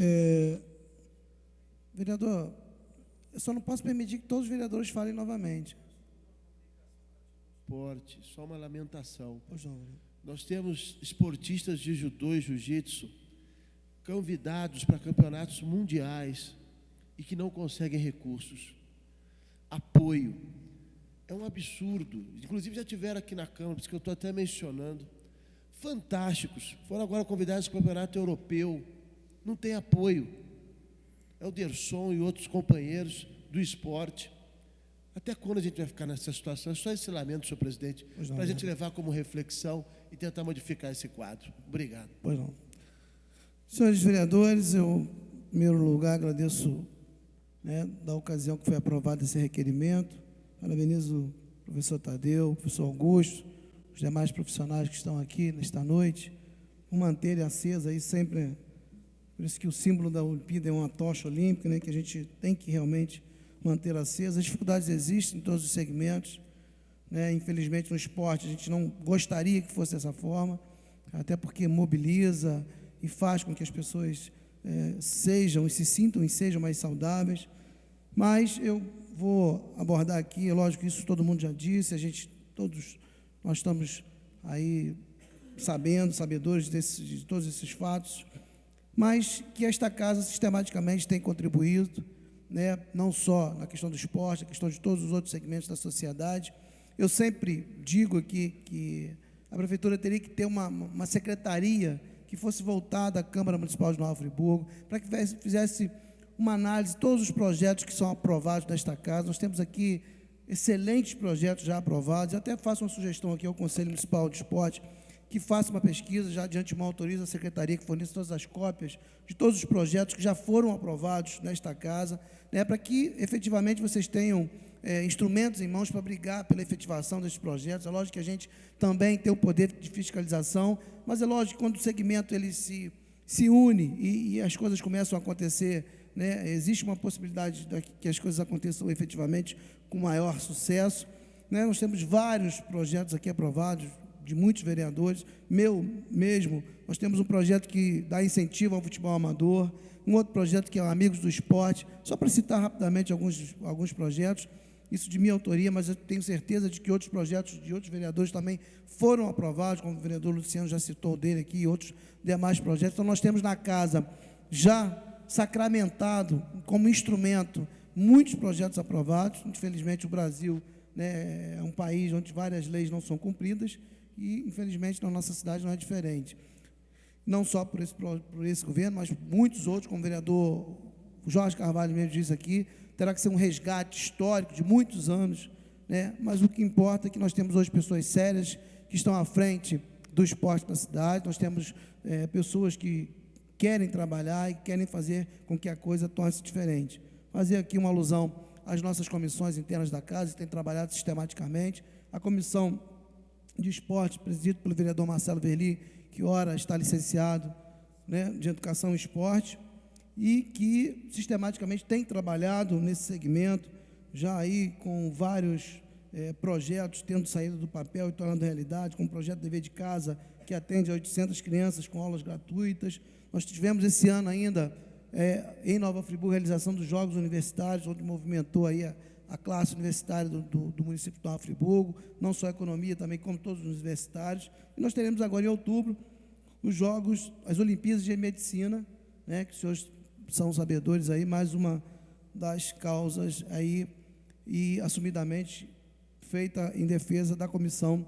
vereador, eu só não posso permitir que todos os vereadores falem novamente. Só uma lamentação. Pois não. Nós temos esportistas de judô e jiu-jitsu convidados para campeonatos mundiais e que não conseguem recursos, apoio. É um absurdo. Inclusive já tiveram aqui na Câmara, por isso que eu estou até mencionando, fantásticos, foram agora convidados para o campeonato europeu, não tem apoio. É o Derson e outros companheiros do esporte. Até quando a gente vai ficar nessa situação? É só esse lamento, senhor presidente, para a gente levar como reflexão e tentar modificar esse quadro. Obrigado. Pois não. Senhores vereadores, eu, em primeiro lugar, agradeço, né, da ocasião que foi aprovado esse requerimento. Parabenizo o professor Tadeu, o professor Augusto, os demais profissionais que estão aqui nesta noite, por manterem acesa aí sempre. Por isso que o símbolo da Olimpíada é uma tocha olímpica, né, que a gente tem que realmente manter acesa. As dificuldades existem em todos os segmentos, né? Infelizmente, no esporte, a gente não gostaria que fosse dessa forma, até porque mobiliza e faz com que as pessoas sejam e se sintam e sejam mais saudáveis. Mas eu vou abordar aqui, é lógico que isso todo mundo já disse, nós estamos aí sabedores de todos esses fatos, mas que esta casa sistematicamente tem contribuído, né, não só na questão do esporte, na questão de todos os outros segmentos da sociedade. Eu sempre digo aqui que a Prefeitura teria que ter uma secretaria que fosse voltada à Câmara Municipal de Nova Friburgo, para que fizesse uma análise de todos os projetos que são aprovados nesta casa. Nós temos aqui excelentes projetos já aprovados. Eu até faço uma sugestão aqui ao Conselho Municipal de Esporte, que faça uma pesquisa, já de antemão autoriza a secretaria que forneça todas as cópias de todos os projetos que já foram aprovados nesta casa, né, para que efetivamente vocês tenham instrumentos em mãos para brigar pela efetivação desses projetos. É lógico que a gente também tem o poder de fiscalização, mas é lógico que quando o segmento ele se une e as coisas começam a acontecer, né, existe uma possibilidade de que as coisas aconteçam efetivamente com maior sucesso, né. Nós temos vários projetos aqui aprovados, de muitos vereadores, meu mesmo, nós temos um projeto que dá incentivo ao futebol amador, um outro projeto que é o Amigos do Esporte, só para citar rapidamente alguns projetos, isso de minha autoria, mas eu tenho certeza de que outros projetos de outros vereadores também foram aprovados, como o vereador Luciano já citou dele aqui, e outros demais projetos. Então, nós temos na casa, já sacramentado como instrumento, muitos projetos aprovados. Infelizmente, o Brasil, né, é um país onde várias leis não são cumpridas, e, infelizmente, na nossa cidade não é diferente. não só por esse governo, mas muitos outros, como o vereador Jorge Carvalho mesmo disse aqui, terá que ser um resgate histórico de muitos anos, né? Mas o que importa é que nós temos hoje pessoas sérias que estão à frente do esporte na cidade, nós temos pessoas que querem trabalhar e querem fazer com que a coisa torne-se diferente. Fazer aqui uma alusão às nossas comissões internas da casa, que têm trabalhado sistematicamente, a comissão de esporte, presidida pelo vereador Marcelo Verli, que ora está licenciado, né, de Educação e Esporte, e que sistematicamente tem trabalhado nesse segmento, já aí com vários projetos tendo saído do papel e tornando realidade, com o projeto Dever de Casa, que atende a 800 crianças com aulas gratuitas. Nós tivemos esse ano ainda, em Nova Friburgo, a realização dos Jogos Universitários, onde movimentou aí a classe universitária do município de Nova Friburgo, não só a economia, também como todos os universitários. E nós teremos agora em outubro os Jogos, as Olimpíadas de Medicina, né, que os senhores são sabedores aí, mais uma das causas aí, e assumidamente feita em defesa da Comissão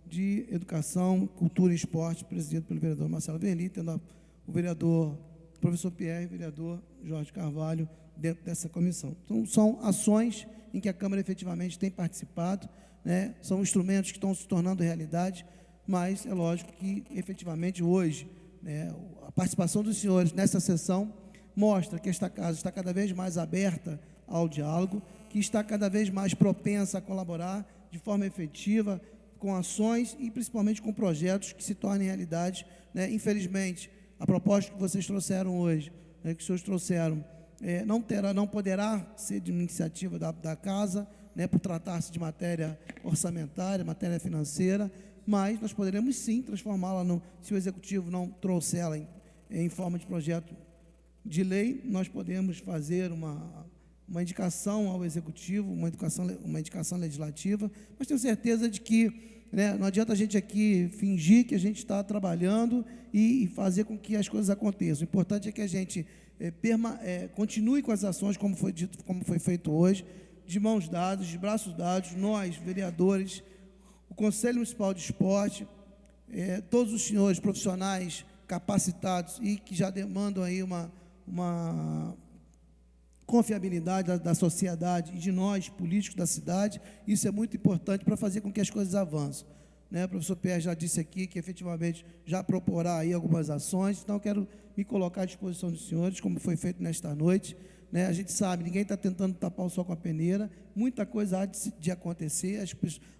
de Educação, Cultura e Esporte, presidida pelo vereador Marcelo Verli, tendo o vereador professor Pierre e o vereador Jorge Carvalho dentro dessa comissão. Então, são ações em que a Câmara efetivamente tem participado, né? São instrumentos que estão se tornando realidade, mas é lógico que efetivamente hoje, né, a participação dos senhores nessa sessão mostra que esta casa está cada vez mais aberta ao diálogo, que está cada vez mais propensa a colaborar de forma efetiva com ações e principalmente com projetos que se tornem realidade, né? Infelizmente, a proposta que vocês trouxeram hoje, né, que os senhores trouxeram, não poderá ser de iniciativa da casa, né, por tratar-se de matéria orçamentária, matéria financeira, mas nós poderemos sim transformá-la, se o executivo não trouxer ela em forma de projeto de lei, nós podemos fazer uma indicação ao executivo, uma indicação legislativa, mas tenho certeza de que, né, não adianta a gente aqui fingir que a gente está trabalhando e fazer com que as coisas aconteçam. O importante é que a gente continue com as ações, como foi dito, como foi feito hoje, de mãos dadas, de braços dados, nós, vereadores, o Conselho Municipal de Esporte, todos os senhores profissionais capacitados e que já demandam aí uma confiabilidade da sociedade e de nós, políticos da cidade. Isso é muito importante para fazer com que as coisas avancem, né? O professor Pierre já disse aqui que efetivamente já proporá aí algumas ações, então eu quero me colocar à disposição dos senhores, como foi feito nesta noite, né? A gente sabe, ninguém está tentando tapar o sol com a peneira, muita coisa há de acontecer,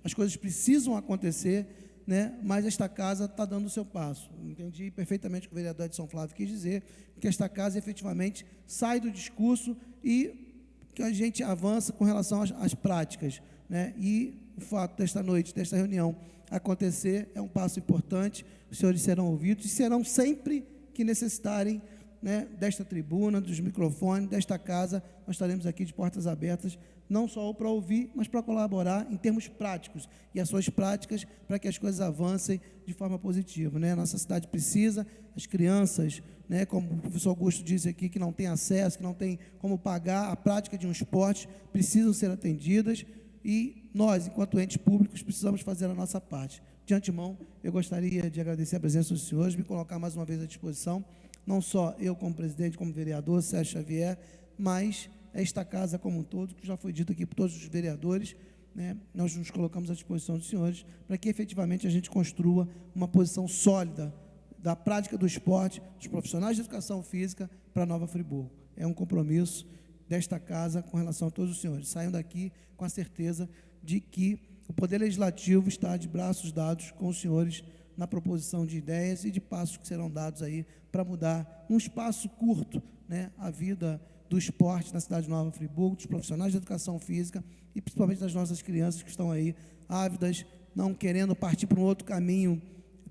as coisas precisam acontecer, né? Mas esta casa está dando o seu passo. Entendi perfeitamente o que o vereador Edson Flávio quis dizer, que esta casa efetivamente sai do discurso e que a gente avança com relação às práticas, né? E o fato desta noite, desta reunião acontecer, é um passo importante. Os senhores serão ouvidos e serão sempre que necessitarem, né, desta tribuna, dos microfones, desta casa. Nós estaremos aqui de portas abertas, não só para ouvir, mas para colaborar em termos práticos e ações práticas para que as coisas avancem de forma positiva, né? Nossa cidade precisa, as crianças, né, como o professor Augusto disse aqui, que não tem acesso, que não tem como pagar a prática de um esporte, precisam ser atendidas e nós, enquanto entes públicos, precisamos fazer a nossa parte. De antemão, eu gostaria de agradecer a presença dos senhores, me colocar mais uma vez à disposição, não só eu como presidente, como vereador, Sérgio Xavier, mas esta casa como um todo, que já foi dito aqui por todos os vereadores, né? Nós nos colocamos à disposição dos senhores para que efetivamente a gente construa uma posição sólida da prática do esporte, dos profissionais de educação física para Nova Friburgo. É um compromisso desta casa com relação a todos os senhores. Saiam daqui com a certeza de que o Poder Legislativo está de braços dados com os senhores na proposição de ideias e de passos que serão dados aí para mudar, num espaço curto, né, a vida do esporte na cidade de Nova Friburgo, dos profissionais de educação física e principalmente das nossas crianças que estão aí ávidas, não querendo partir para um outro caminho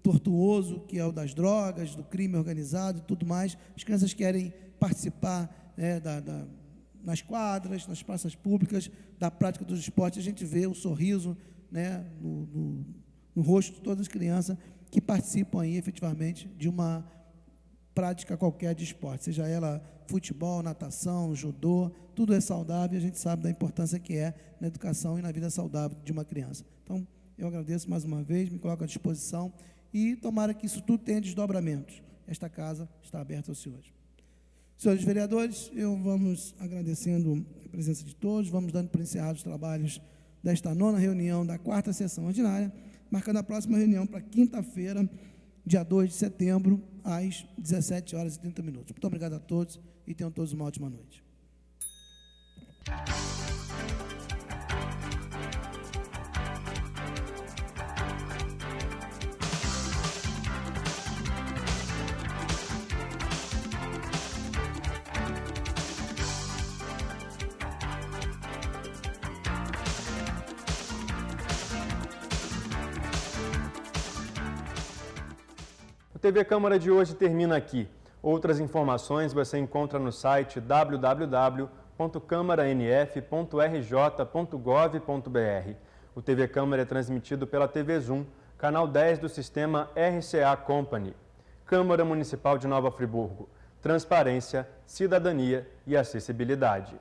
tortuoso, que é o das drogas, do crime organizado e tudo mais. As crianças querem participar, né, nas quadras, nas praças públicas, da prática dos esportes. A gente vê o sorriso, né, no rosto de todas as crianças que participam aí efetivamente de uma prática qualquer de esporte, seja ela futebol, natação, judô, tudo é saudável e a gente sabe da importância que é na educação e na vida saudável de uma criança. Então, eu agradeço mais uma vez, me coloco à disposição e tomara que isso tudo tenha desdobramentos. esta casa está aberta aos senhores. Senhores vereadores, vamos agradecendo a presença de todos, vamos dando por encerrados os trabalhos desta 9ª reunião da 4ª sessão ordinária, marcando a próxima reunião para quinta-feira, dia 2 de setembro, às 17h30. Muito obrigado a todos e tenham todos uma ótima noite. O TV Câmara de hoje termina aqui. Outras informações você encontra no site www.câmaranf.rj.gov.br. O TV Câmara é transmitido pela TV Zoom, canal 10 do sistema RCA Company. Câmara Municipal de Nova Friburgo. Transparência, cidadania e acessibilidade.